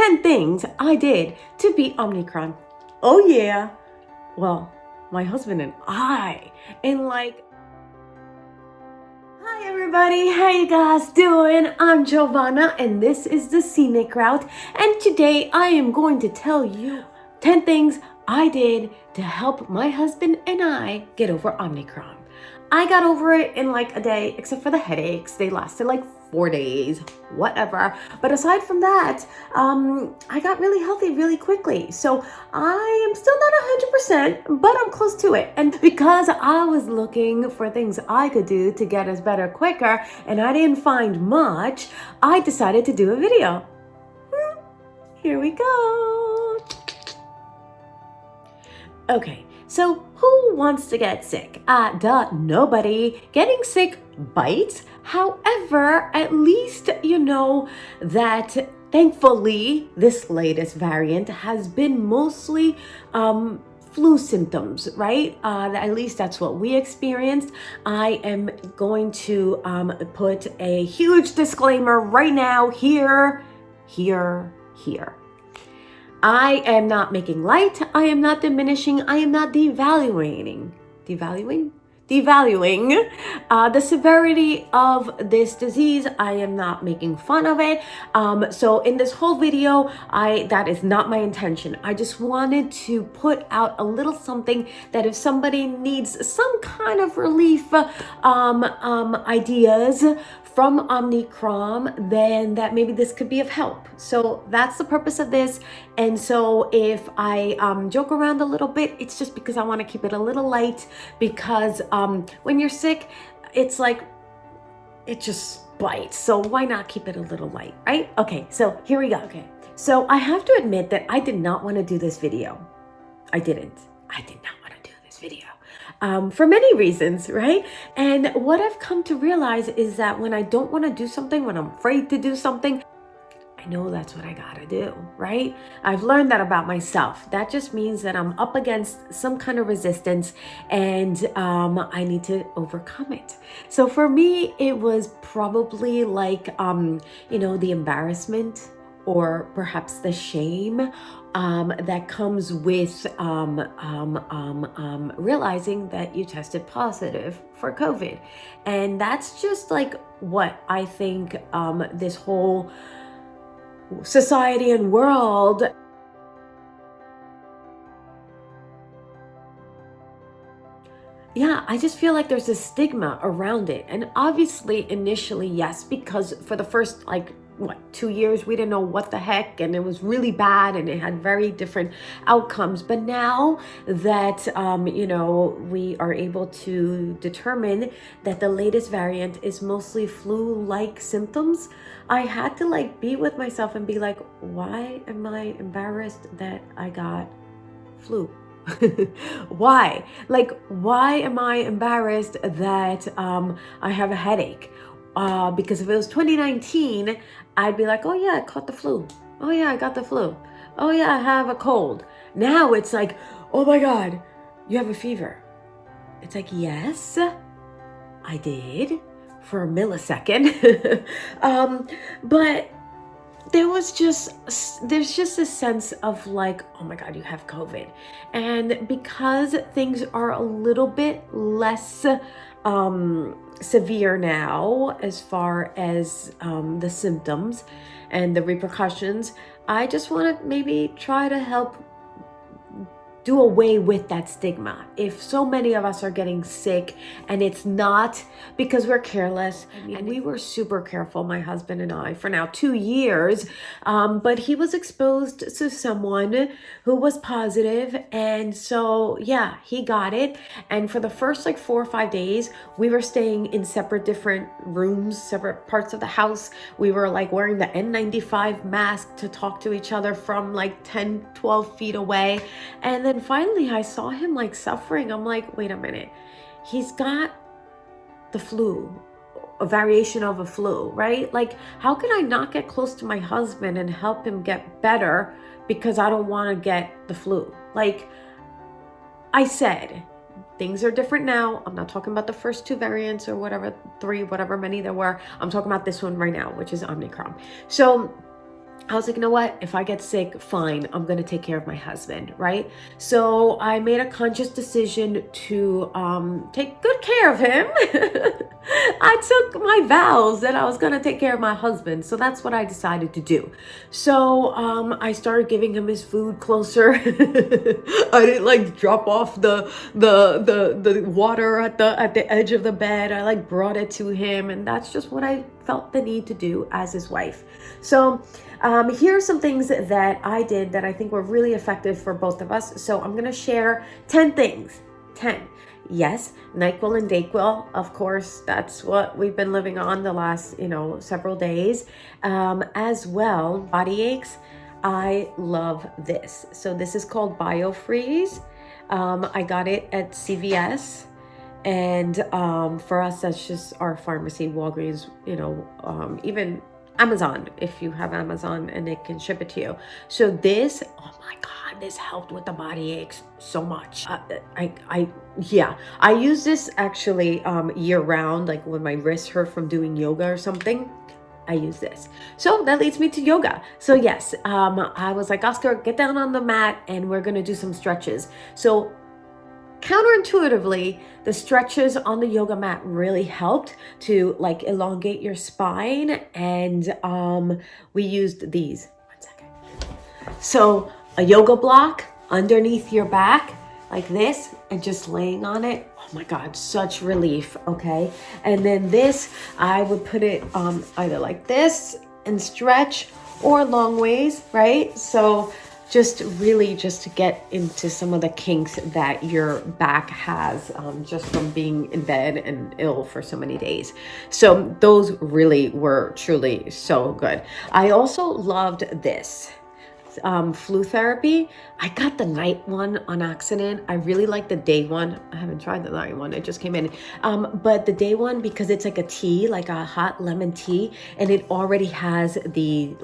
10 things I did to beat Omicron. Oh yeah. Well, my husband and I, and like, hi everybody, how you guys doing? I'm Jovanna and this is the Scenic Route, and today I am going to tell you 10 things I did to help my husband and I get over Omicron. I got over it in like a day, except for the headaches. They lasted like 4 days, whatever. But aside from that, I got really healthy really quickly. So I am still not 100%, but I'm close to it. And because I was looking for things I could do to get us better quicker, and I didn't find much, I decided to do a video. Here we go. Okay. So who wants to get sick? Nobody. Getting sick bites. However, at least you know that thankfully this latest variant has been mostly flu symptoms, right? At least that's what we experienced. I am going to put a huge disclaimer right now here. I am not making light, I am not diminishing, I am not devaluing the severity of this disease. I am not making fun of it. So in this whole video, that is not my intention. I just wanted to put out a little something that if somebody needs some kind of relief ideas from Omicron, then that maybe this could be of help. So that's the purpose of this. And so if I joke around a little bit, it's just because I want to keep it a little light, because when you're sick, it's like, it just bites. So why not keep it a little light, right? Okay, so here we go. Okay, so I have to admit that I did not want to do this video. I did not want to do this video. For many reasons, right? And what I've come to realize is that when I don't want to do something, when I'm afraid to do something, I know that's what I gotta do, right? I've learned that about myself. That just means that I'm up against some kind of resistance and I need to overcome it. So for me, it was probably like, the embarrassment or perhaps the shame that comes with realizing that you tested positive for COVID. And that's just like what I think this whole society and world I just feel like there's a stigma around it. And obviously initially, yes, because for the first 2 years we didn't know what the heck, and it was really bad and it had very different outcomes. But now that we are able to determine that the latest variant is mostly flu-like symptoms, I had to be with myself and be like, why am I embarrassed that I got flu? Why? Why am I embarrassed that I have a headache? Because if it was 2019, I'd be like, oh yeah, I caught the flu. Oh yeah, I got the flu. Oh yeah, I have a cold. Now it's like, oh my God, you have a fever. It's like, yes, I did for a millisecond. But there's just a sense of like, oh my God, you have COVID. And because things are a little bit less severe now as far as the symptoms and the repercussions, I just want to maybe try to help do away with that stigma. If so many of us are getting sick and it's not because we're careless, and we were super careful, my husband and I, for now 2 years, but he was exposed to someone who was positive, and so yeah, he got it. And for the first 4 or 5 days, we were staying in separate different rooms, separate parts of the house. We were wearing the N95 mask to talk to each other from 10, 12 feet away. And then finally I saw him suffering. I'm like, wait a minute, he's got the flu, a variation of a flu, right? How can I not get close to my husband and help him get better because I don't want to get the flu? I said, things are different now. I'm not talking about the first 2 variants or whatever, 3, whatever many there were. I'm talking about this one right now, which is Omicron. So I was like, you know what? If I get sick, fine. I'm going to take care of my husband, right? So I made a conscious decision to take good care of him. I took my vows that I was going to take care of my husband. So that's what I decided to do. So I started giving him his food closer. I didn't like drop off the water at the edge of the bed. I like brought it to him, and that's just what I felt the need to do as his wife. So here are some things that I did that I think were really effective for both of us. So I'm going to share 10 things. 10. Yes, NyQuil and DayQuil, of course, that's what we've been living on the last, several days. As well, body aches. I love this. So this is called BioFreeze. I got it at CVS. And for us, that's just our pharmacy, Walgreens, even Amazon, if you have Amazon, and they can ship it to you. So this, oh my God, this helped with the body aches so much. I use this actually year round, like when my wrists hurt from doing yoga or something. I use this. So that leads me to yoga. So yes, I was like, Oscar, get down on the mat and we're gonna do some stretches. So counterintuitively, the stretches on the yoga mat really helped to like elongate your spine, and we used these. One second. So a yoga block underneath your back like this, and just laying on it. Oh my God, such relief. Okay, and then this, I would put it either like this and stretch, or long ways, right? So just to get into some of the kinks that your back has just from being in bed and ill for so many days. So those really were truly so good. I also loved this flu therapy. I got the night one on accident. I really like the day one. I haven't tried the night one. It just came in. But the day one, because it's like a tea, like a hot lemon tea, and it already has the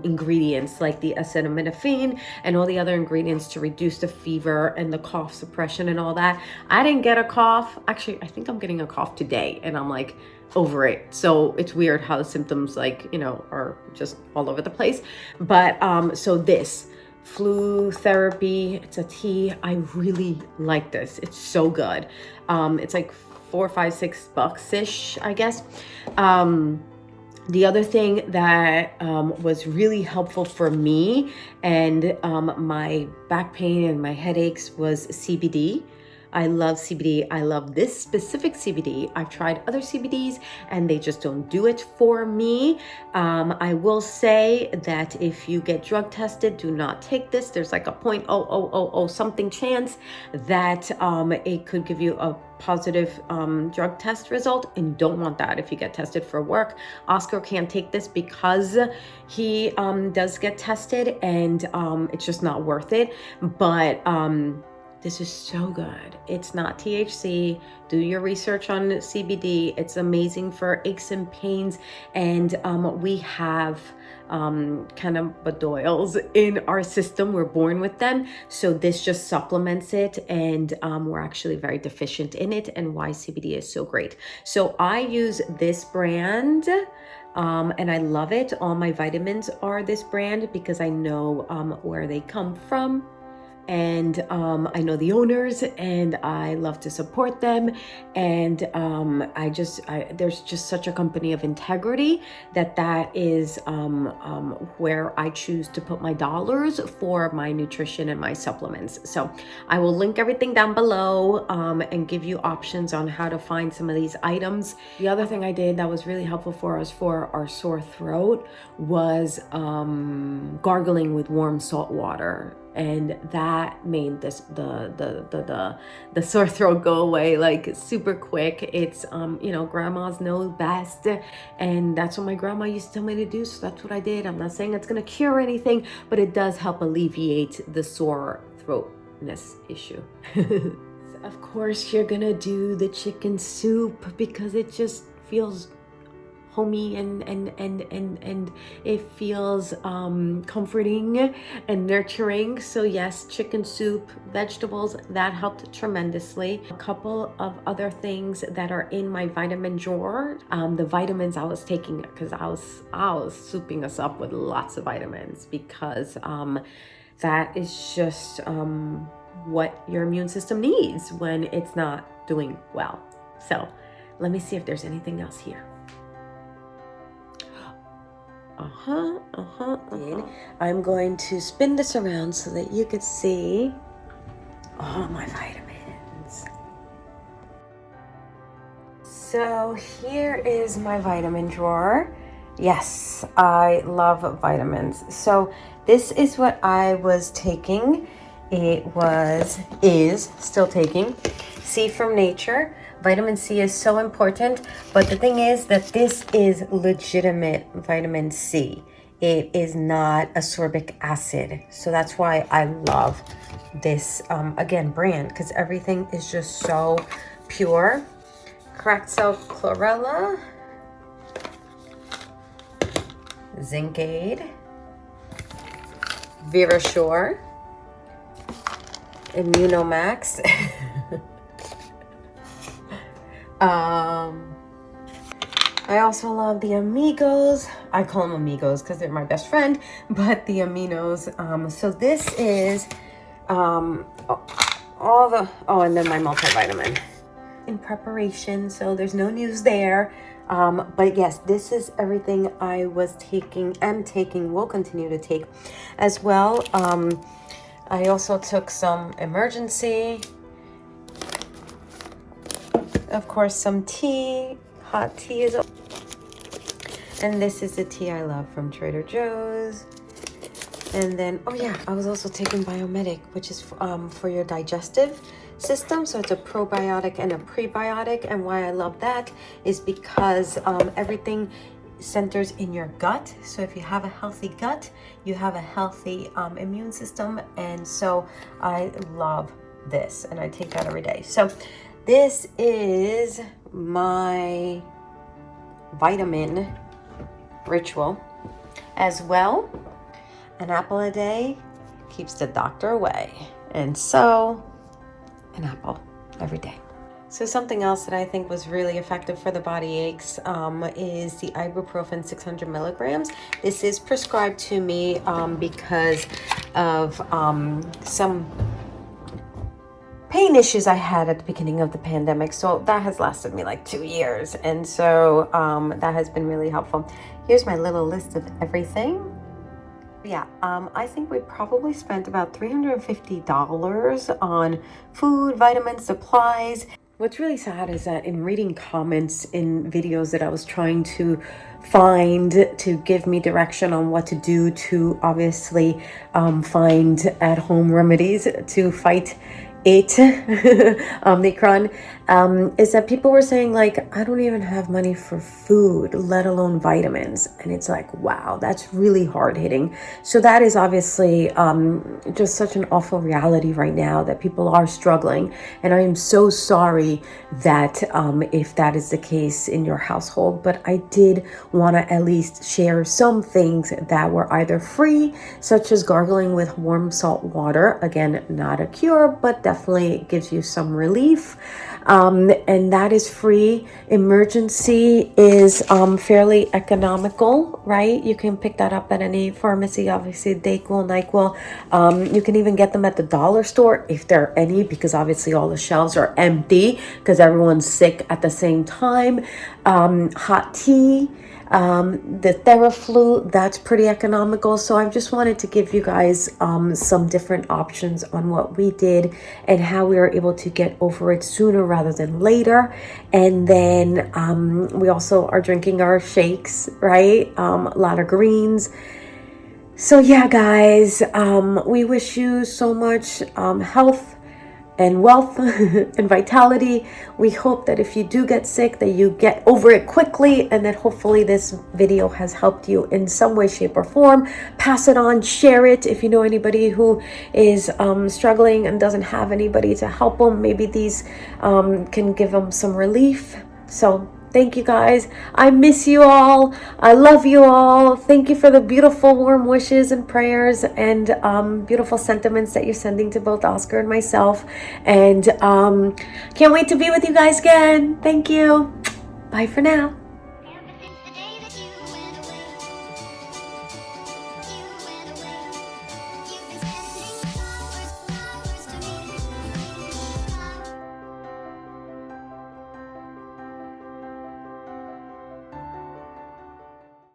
ingredients like the acetaminophen and all the other ingredients to reduce the fever and the cough suppression and all that. I didn't get a cough. Actually, I think I'm getting a cough today, and I'm like over it. So it's weird how the symptoms are just all over the place. But so this flu therapy, it's a tea. I really like this. It's so good. It's like $4, $5, $6-ish, I guess. The other thing that was really helpful for me and my back pain and my headaches was CBD. I love CBD. I love this specific CBD. I've tried other CBDs and they just don't do it for me. I will say that if you get drug tested, do not take this. There's like a 0.0000 something chance that it could give you a positive drug test result, and you don't want that if you get tested for work. Oscar can't take this because he does get tested, and it's just not worth it. But this is so good. It's not THC. Do your research on CBD. It's amazing for aches and pains. And we have cannabinoids in our system. We're born with them. So this just supplements it. And we're actually very deficient in it, and why CBD is so great. So I use this brand. And I love it. All my vitamins are this brand because I know where they come from. And I know the owners, and I love to support them. And there's just such a company of integrity that is where I choose to put my dollars for my nutrition and my supplements. So I will link everything down below and give you options on how to find some of these items. The other thing I did that was really helpful for us for our sore throat was gargling with warm salt water. And that made the sore throat go away like super quick. It's grandmas know best, and that's what my grandma used to tell me to do. So that's what I did. I'm not saying it's gonna cure anything, but it does help alleviate the sore throatness issue. So of course, you're gonna do the chicken soup because it just feels homey and it feels comforting and nurturing. So yes, chicken soup, vegetables, that helped tremendously. A couple of other things that are in my vitamin drawer. The vitamins I was taking, because I was souping us up with lots of vitamins, because that is just what your immune system needs when it's not doing well. So let me see if there's anything else here. I'm going to spin this around so that you could see all my vitamins. So here is my vitamin drawer. Yes, I love vitamins. So this is what I was taking. Is still taking C from Nature. Vitamin C is so important, but the thing is that this is legitimate vitamin C. It is not ascorbic acid. So that's why I love this, again, brand, because everything is just so pure. Cracked cell chlorella, Zinc Aid, Virashore, Immunomax. I also love the Amigos. I call them Amigos because they're my best friend, but the aminos. So this is and then my multivitamin in preparation. So there's no news there. But yes, this is everything I was taking, am taking, will continue to take as well. I also took some emergency, of course, some tea. Hot tea is, and this is the tea I love from Trader Joe's. And then, oh yeah, I was also taking Biomedic, which is for your digestive system. So it's a probiotic and a prebiotic. And why I love that is because everything centers in your gut. So if you have a healthy gut, you have a healthy immune system. And so I love this, and I take that every day. So this is my vitamin ritual as well. An apple a day keeps the doctor away, and so an apple every day. So something else that I think was really effective for the body aches is the ibuprofen 600 milligrams. This is prescribed to me because of some pain issues I had at the beginning of the pandemic. So that has lasted me like 2 years. And so that has been really helpful. Here's my little list of everything. Yeah, I think we probably spent about $350 on food, vitamins, supplies. What's really sad is that in reading comments in videos that I was trying to find to give me direction on what to do to obviously find at-home remedies to fight it, Omicron, is that people were saying like, I don't even have money for food, let alone vitamins. And it's like, wow, that's really hard hitting. So that is obviously just such an awful reality right now that people are struggling. And I am so sorry that if that is the case in your household, but I did want to at least share some things that were either free, such as gargling with warm salt water. Again, not a cure, but definitely gives you some relief. And that is free. Emergency is fairly economical, right? You can pick that up at any pharmacy, obviously Dayquil, NyQuil. You can even get them at the dollar store if there are any, because obviously all the shelves are empty because everyone's sick at the same time. Hot tea. The Theraflu, that's pretty economical. So I just wanted to give you guys some different options on what we did and how we were able to get over it sooner rather than later. And then we also are drinking our shakes, right? A lot of greens. So yeah, guys, we wish you so much health and wealth and vitality. We hope that if you do get sick, that you get over it quickly, and that hopefully this video has helped you in some way, shape, or form. Pass it on, share it. If you know anybody who is struggling and doesn't have anybody to help them, maybe these can give them some relief. So Thank you guys. I miss you all. I love you all. Thank you for the beautiful warm wishes and prayers and beautiful sentiments that you're sending to both Oscar and myself. And can't wait to be with you guys again. Thank you. Bye for now.